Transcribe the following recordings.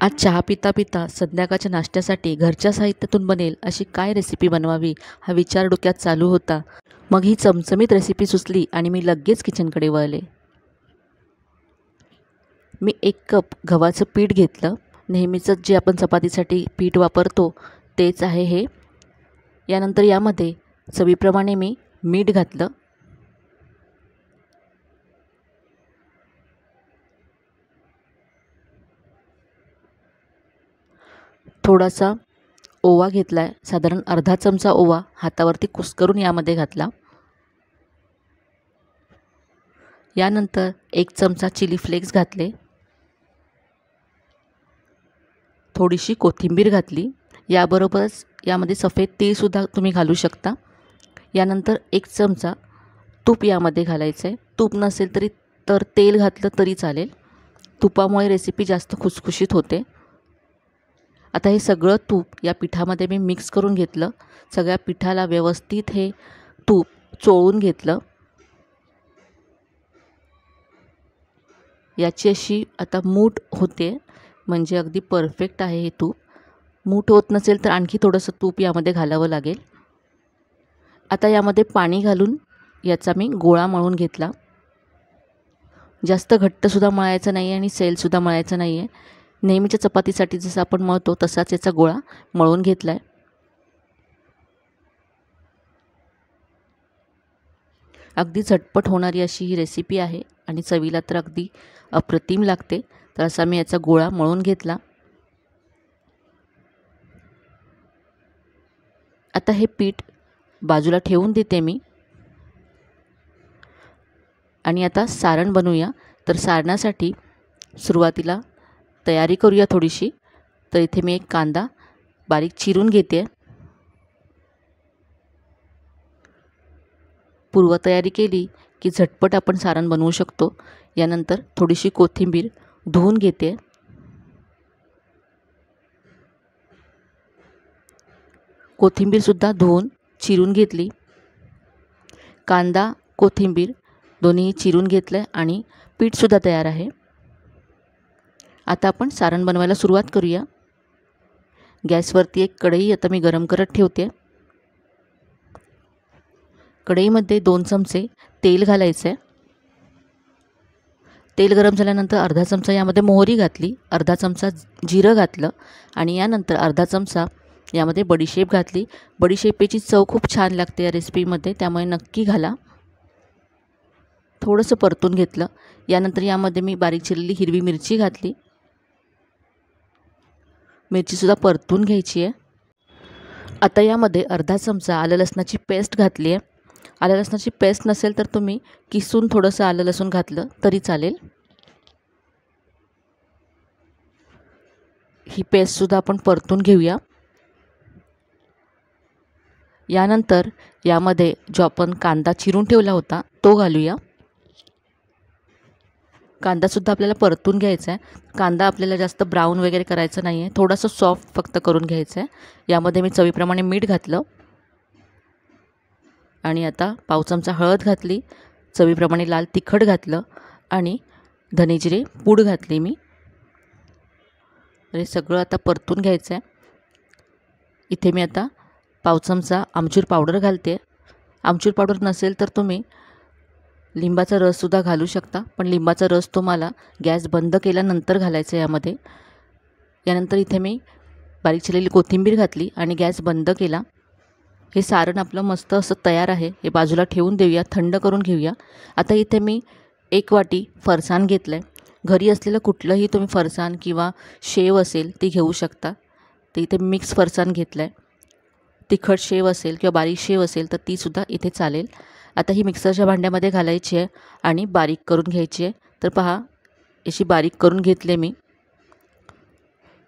आज चहा पिता पिता संध्याकाळच्या नाश्त्यासाठी घरच्या साहित्यातून बनेल अशी काय रेसिपी बनवावी हा विचार डोक्यात चालू होता. मग ही चमचमीत रेसिपी सुचली आणि मी लगेच किचनकडे वळले. मी 1 कप गव्हाचं पीठ घेतलं. नेहमीचंच जे आपण चपातीसाठी पीठ वापरतो तेच आहे हे. यानंतर यामध्ये चवीप्रमाणे मी मीठ घातलं. थोडासा ओवा घेतला आहे, साधारण अर्धा चमचा ओवा हातावरती कुस्करून यामध्ये घातला. यानंतर 1 चमचा चिली फ्लेक्स घातले. थोडीशी कोथिंबीर घातली. याबरोबरच यामध्ये सफेद तीळसुद्धा तुम्ही घालू शकता. यानंतर 1 चमचा तूप यामध्ये घालायचं आहे. तूप नसेल तर तेल घातलं तरी चालेल. तुपामुळे रेसिपी जास्त खुसखुशीत होते. आता हे सगळं तूप या पिठामध्ये मी मिक्स करून घेतलं. सगळ्या पिठाला व्यवस्थित हे तूप चोळून घेतलं. याची अशी आता मूठ होते, म्हणजे अगदी परफेक्ट आहे हे तूप. मूठ होत नसेल तर आणखी थोडंसं तूप यामध्ये घालावं लागेल. आता यामध्ये पाणी घालून याचा मी गोळा मळून घेतला. जास्त घट्टसुद्धा मळायचं नाही आहे आणि सैलसुद्धा मळायचं नाही आहे. नेहमीच्या चपातीसाठी जसं आपण मळतो तसाच याचा गोळा मळून घेतला आहे. अगदी झटपट होणारी अशी ही रेसिपी आहे आणि चवीला तर अगदी अप्रतिम लागते. तर असा मी याचा गोळा मळून घेतला. आता हे पीठ बाजूला ठेवून देते मी आणि आता सारण बनवूया. तर सारणासाठी सुरुवातीला तयारी करूया थोडीशी. तर इथे मी 1 कांदा बारीक चिरून घेते. पूर्वतयारी केली की झटपट आपण सारण बनवू शकतो. यानंतर थोडीशी कोथिंबीर धुवून घेते. कोथिंबीरसुद्धा धुवून चिरून घेतली. कांदा कोथिंबीर दोन्ही चिरून घेतलं आणि पीठसुद्धा तयार आहे. आता आपण सारण बनवायला सुरुवात करूया. गॅसवरती 1 कढई आता मी गरम करत ठेवते. कढईमध्ये 2 चमचे तेल घालायचं आहे. तेल गरम झाल्यानंतर अर्धा चमचा यामध्ये मोहरी घातली, अर्धा चमचा जिरं घातलं आणि यानंतर अर्धा चमचा यामध्ये बडीशेप घातली. बडीशेपेची चव खूप छान लागते या रेसिपीमध्ये, त्यामुळे नक्की घाला. थोडंसं परतून घेतलं. यानंतर यामध्ये मी बारीक चिरलेली हिरवी मिरची घातली. मिरचीसुद्धा परतून घ्यायची आहे. आता यामध्ये अर्धा चमचा आलं लसणाची पेस्ट घातली आहे. आलं लसणाची पेस्ट नसेल तर तुम्ही किसून थोडंसं आलं लसूण घातलं तरी चालेल. ही पेस्टसुद्धा आपण परतून घेऊया. यानंतर यामध्ये जो आपण कांदा चिरून ठेवला होता तो घालूया. कांदासुद्धा आपल्याला परतून घ्यायचा आहे. कांदा आपल्याला जास्त ब्राऊन वगैरे करायचं नाही आहे, थोडंसं सॉफ्ट फक्त करून घ्यायचं आहे. यामध्ये मी चवीप्रमाणे मीठ घातलं आणि आता पाव चमचा हळद घातली. चवीप्रमाणे लाल तिखट घातलं आणि धनेजिरे पूड घातली मी. हे सगळं आता परतून घ्यायचं आहे. इथे मी आता पाव चमचा आमचूर पावडर घालते. आमचूर पावडर नसेल तर तुम्ही लिंबाचा रससुद्धा घालू शकता, पण लिंबाचा रस तुम्हाला गॅस बंद केल्यानंतर घालायचा आहे यामध्ये. यानंतर इथे मी बारीक चिरलेली कोथिंबीर घातली आणि गॅस बंद केला. हे सारण आपलं मस्त असं तयार आहे. हे बाजूला ठेवून देऊया, थंड करून घेऊया. आता इथे मी 1 वाटी फरसाण घेतलं आहे. घरी असलेलं कुठलंही तुम्ही फरसाण किंवा शेव असेल ती घेऊ शकता. तर इथे मिक्स फरसाण घेतलं आहे. तिखट शेव असेल किंवा बारीक शेव असेल तर तीसुद्धा इथे चालेल. आता ही मिक्सरच्या भांड्यामध्ये घालायची आहे आणि बारीक करून घ्यायची आहे. तर पहा, अशी बारीक करून घेतले मी.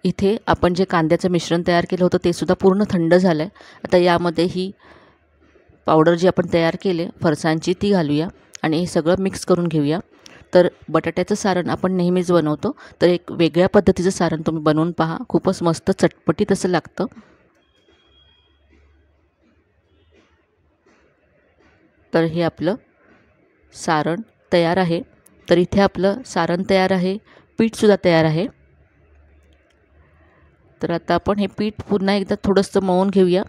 इथे आपण जे कांद्याचं मिश्रण तयार केलं होतं ते सुद्धा पूर्ण थंड झालं आहे. आता यामध्ये ही पावडर जी आपण तयार केले फरसाणची ती घालूया आणि हे सगळं मिक्स करून घेऊया. तर बटाट्याचं सारण आपण नेहमीच बनवतो, तर एक वेगळ्या पद्धतीचं सारण तुम्ही बनवून पहा. खूपच मस्त चटपटीत असं लागतं. तर हे आपलं सारण तयार आहे. तर इथे आपलं सारण तयार आहे, पीठसुद्धा तयार आहे. तर आता आपण हे पीठ पुन्हा एकदा थोडंसं मळून घेऊया.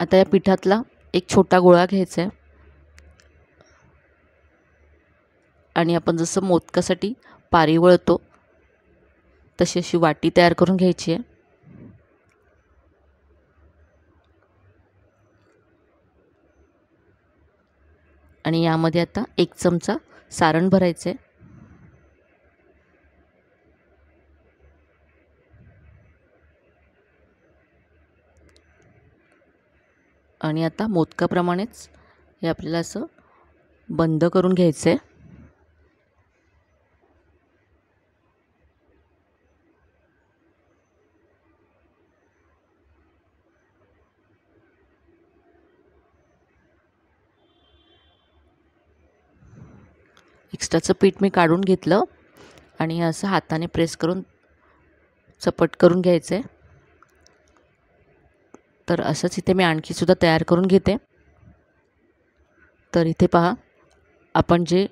आता या पिठातला एक छोटा गोळा घ्यायचा आहे आणि आपण जसं मोदकासाठी पारी वळतो तशी अशी वाटी तयार करून घ्यायची आहे. आणि यामध्ये आता 1 चमचा सारण भरायचं आहे. आणि आता मोदकाप्रमाणेच हे आपल्याला असं बंद करून घ्यायचं आहे. एक्स्ट्राचं पीठ मी काढून घेतलं आणि असं हाताने प्रेस करून चपट करून घ्यायचं आहे. तर असंच इथे मी आणखीसुद्धा तयार करून घेते. तर इथे पहा, आपण जे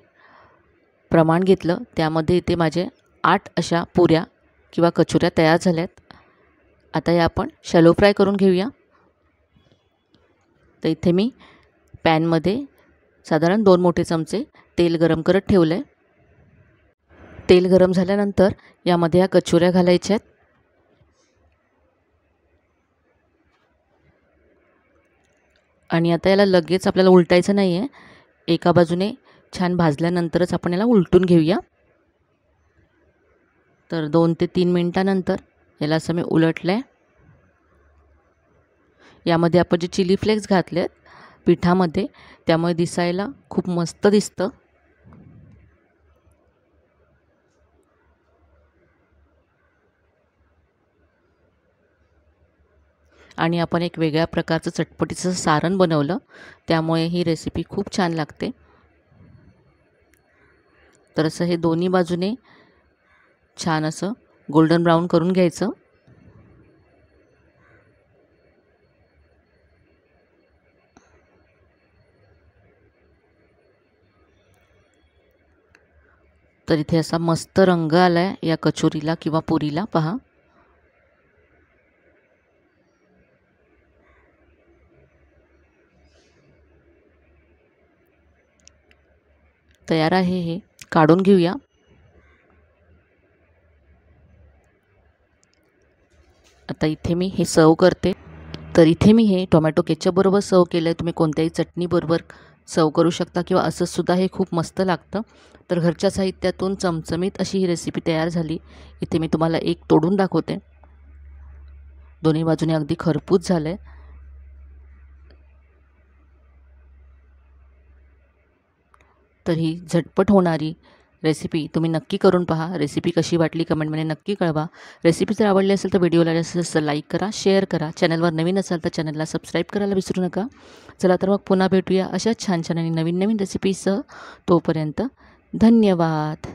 प्रमाण घेतलं त्यामध्ये इथे माझे 8 अशा पुऱ्या किंवा कचोऱ्या तयार झाल्यात. आता या आपण शॅलो फ्राय करून घेऊया. तर इथे मी पॅनमध्ये साधारण 2 मोठे चमचे तेल गरम करत ठेवलं आहे. तेल गरम झाल्यानंतर यामध्ये या कचोऱ्या घालायच्या आहेत. आणि आता याला लगेच आपल्याला उलटायचं नाही आहे. एका बाजूने छान भाजल्यानंतरच आपण याला उलटून घेऊया. तर 2 ते 3 मिनटानंतर याला असं मी उलटलं आहे. यामध्ये आपण जे चिली फ्लेक्स घातले आहेत पिठामध्ये, त्यामुळे दिसायला खूप मस्त दिसतं. आणि आपण एक वेगळ्या प्रकारचं चटपटीचं सारण बनवलं, त्यामुळे ही रेसिपी खूप छान लागते. तर असं हे दोन्ही बाजूने छान असं गोल्डन ब्राऊन करून घ्यायचं. तर इथे असा मस्त रंग आला आहे या कचोरीला किंवा पुरीला, पहा. तयार आहे हे. काढून घेऊया. आता इथे मी हे सर्व करते. तर इथे मी हे टोमॅटो केचपबरोबर सर्व केलं आहे. तुम्ही कोणत्याही चटणीबरोबर सर्व करू शकता किंवा असंसुद्धा हे खूप मस्त लागतं. तर घरच्या साहित्यातून चमचमीत अशी ही रेसिपी तयार झाली. इथे मी तुम्हाला एक तोडून दाखवते. दोन्ही बाजूने अगदी खरपूस झालं आहे. तर ही झटपट होणारी रेसिपी तुम्ही नक्की करून पहा. रेसिपी कशी वाटली कमेंटमध्ये नक्की कळवा. रेसिपी जर आवडली असेल तर व्हिडिओला जास्तीत जास्त लाईक करा, शेअर करा. चॅनलवर नवीन असाल तर चॅनलला सबस्क्राईब करायला विसरू नका. चला तर मग पुन्हा भेटूया अशा छान छान आणि नवीन नवीन रेसिपीसह. तोपर्यंत धन्यवाद.